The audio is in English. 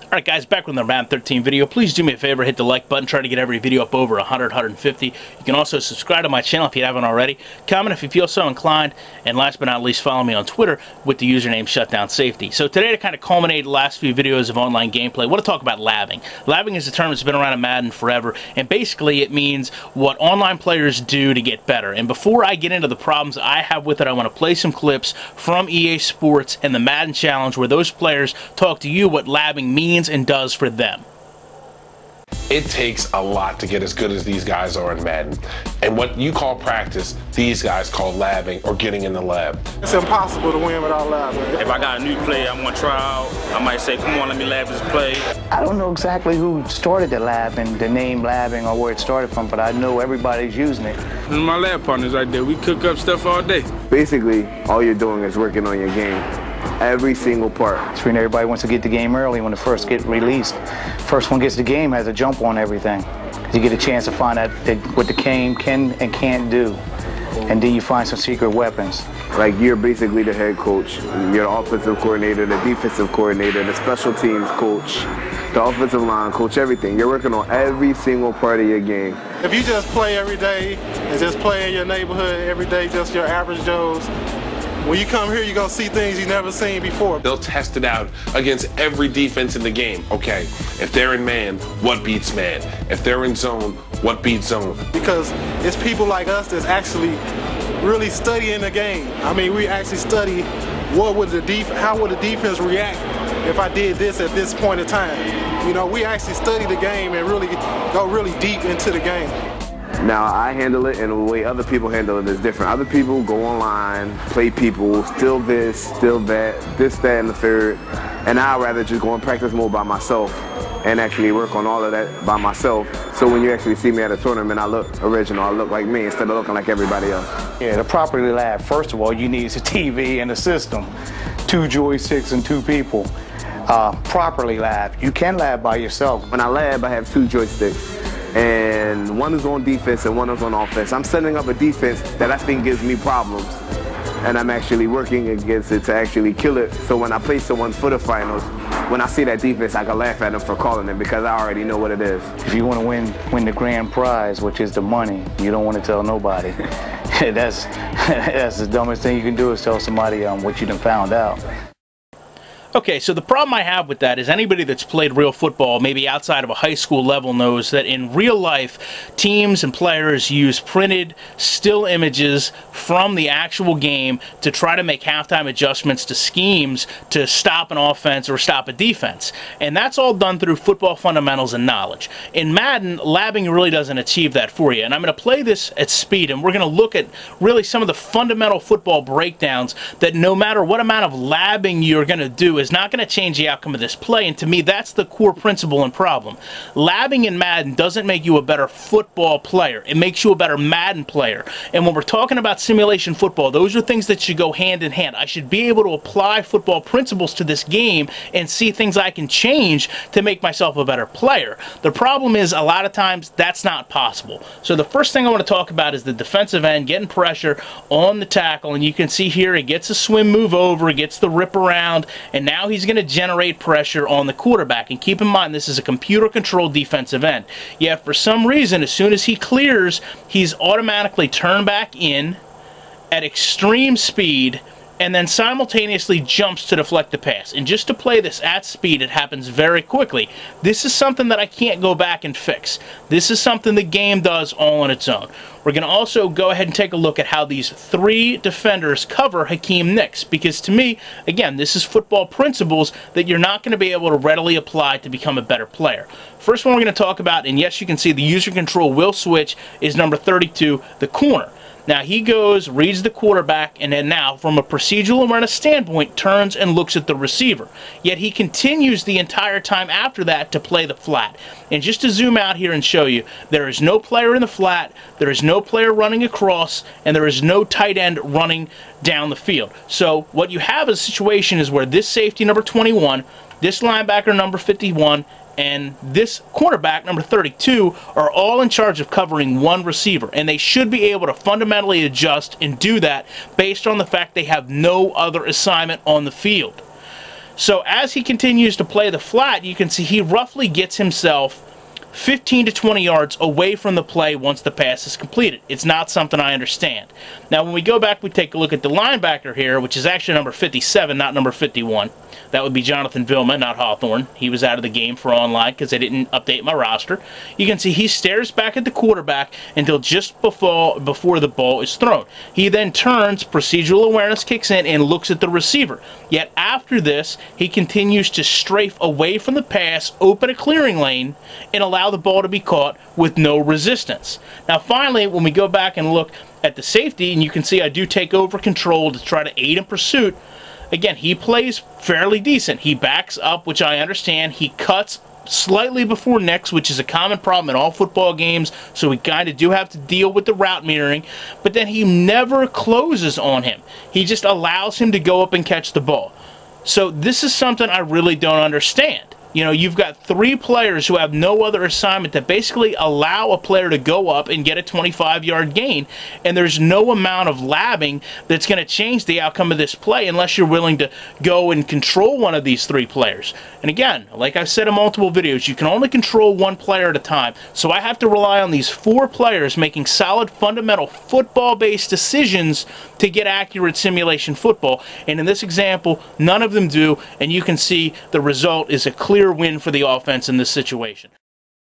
Alright guys, back with another Madden 13 video. Please do me a favor, hit the like button, try to get every video up over 100, 150. You can also subscribe to my channel if you haven't already. Comment if you feel so inclined. And last but not least, follow me on Twitter with the username ShutdownSafety. So today, to kind of culminate the last few videos of online gameplay, I want to talk about labbing. Labbing is a term that's been around in Madden forever, and basically it means what online players do to get better. And before I get into the problems I have with it, I want to play some clips from EA Sports and the Madden Challenge where those players talk to you what labbing means and does for them. It takes a lot to get as good as these guys are in Madden. And what you call practice, these guys call labbing or getting in the lab. It's impossible to win without labbing. If I got a new play I want to try out, I might say, come on, let me lab this play. I don't know exactly who started the labbing, the name labbing, or where it started from, but I know everybody's using it. And my lab partners right there, we cook up stuff all day. Basically, all you're doing is working on your game. Every single part. Everybody wants to get the game early when it first gets released. First one gets the game has a jump on everything. You get a chance to find out what the game can and can't do. And then you find some secret weapons. Like, you're basically the head coach. You're the offensive coordinator, the defensive coordinator, the special teams coach, the offensive line coach, everything. You're working on every single part of your game. If you just play every day and just play in your neighborhood every day, just your average Joes, when you come here, you're going to see things you've never seen before. They'll test it out against every defense in the game. Okay, if they're in man, what beats man? If they're in zone, what beats zone? Because it's people like us that's actually really studying the game. I mean, we actually study how would the defense react if I did this at this point in time. You know, we actually study the game and really go really deep into the game. Now, I handle it, and the way other people handle it is different. Other people go online, play people, still this, still that, this, that, and the third. And I'd rather just go in practice mode by myself and actually work on all of that by myself. So when you actually see me at a tournament, I look original, I look like me instead of looking like everybody else. Yeah, to properly lab, first of all, you need a TV and a system. 2 joysticks and 2 people. Properly lab. You can lab by yourself. When I lab, I have 2 joysticks. And one is on defense and one is on offense. I'm setting up a defense that I think gives me problems. And I'm actually working against it to actually kill it. So when I play someone for the finals, when I see that defense, I can laugh at them for calling it because I already know what it is. If you want to win the grand prize, which is the money, you don't want to tell nobody. That's the dumbest thing you can do is tell somebody what you done found out. Okay, so the problem I have with that is anybody that's played real football, maybe outside of a high school level, knows that in real life, teams and players use printed still images from the actual game to try to make halftime adjustments to schemes to stop an offense or stop a defense. And that's all done through football fundamentals and knowledge. In Madden, labbing really doesn't achieve that for you. And I'm going to play this at speed, and we're going to look at really some of the fundamental football breakdowns that no matter what amount of labbing you're going to do is not going to change the outcome of this play, and to me that's the core principle and problem. Labbing in Madden doesn't make you a better football player, it makes you a better Madden player. And when we're talking about simulation football, those are things that should go hand in hand. I should be able to apply football principles to this game and see things I can change to make myself a better player. The problem is a lot of times that's not possible. So the first thing I want to talk about is the defensive end getting pressure on the tackle, and you can see here he gets a swim move over, gets the rip around, and now he's going to generate pressure on the quarterback. And keep in mind, this is a computer-controlled defensive end. Yet, for some reason, as soon as he clears, he's automatically turned back in at extreme speed and then simultaneously jumps to deflect the pass. And just to play this at speed, it happens very quickly. This is something that I can't go back and fix. This is something the game does all on its own. We're going to also go ahead and take a look at how these 3 defenders cover Hakeem Nicks, because to me, again, this is football principles that you're not going to be able to readily apply to become a better player. First one we're going to talk about, and yes, you can see the user control will switch, is number 32, the corner. Now he goes, reads the quarterback, and then now, from a procedural awareness standpoint, turns and looks at the receiver. Yet he continues the entire time after that to play the flat. And just to zoom out here and show you, there is no player in the flat, there is no player running across, and there is no tight end running down the field. So what you have is a situation is where this safety, number 21, this linebacker, number 51, and this cornerback, number 32, are all in charge of covering one receiver, and they should be able to fundamentally adjust and do that based on the fact they have no other assignment on the field. So as he continues to play the flat, you can see he roughly gets himself 15 to 20 yards away from the play once the pass is completed. It's not something I understand. Now, when we go back, we take a look at the linebacker here, which is actually number 57, not number 51. That would be Jonathan Vilma, not Hawthorne. He was out of the game for online because I didn't update my roster. You can see he stares back at the quarterback until just before the ball is thrown. He then turns, procedural awareness kicks in, and looks at the receiver. Yet after this, he continues to strafe away from the pass, open a clearing lane, and allow the ball to be caught with no resistance. Now finally, when we go back and look at the safety, and you can see I do take over control to try to aid in pursuit, again, he plays fairly decent. He backs up, which I understand. He cuts slightly before next, which is a common problem in all football games, so we kind of do have to deal with the route mirroring, but then he never closes on him. He just allows him to go up and catch the ball. So this is something I really don't understand. You know, you've got 3 players who have no other assignment that basically allow a player to go up and get a 25-yard gain, and there's no amount of labbing that's going to change the outcome of this play unless you're willing to go and control one of these 3 players. And again, like I've said in multiple videos, you can only control 1 player at a time, so I have to rely on these 4 players making solid, fundamental, football-based decisions to get accurate simulation football, and in this example, none of them do, and you can see the result is a clear win for the offense in this situation.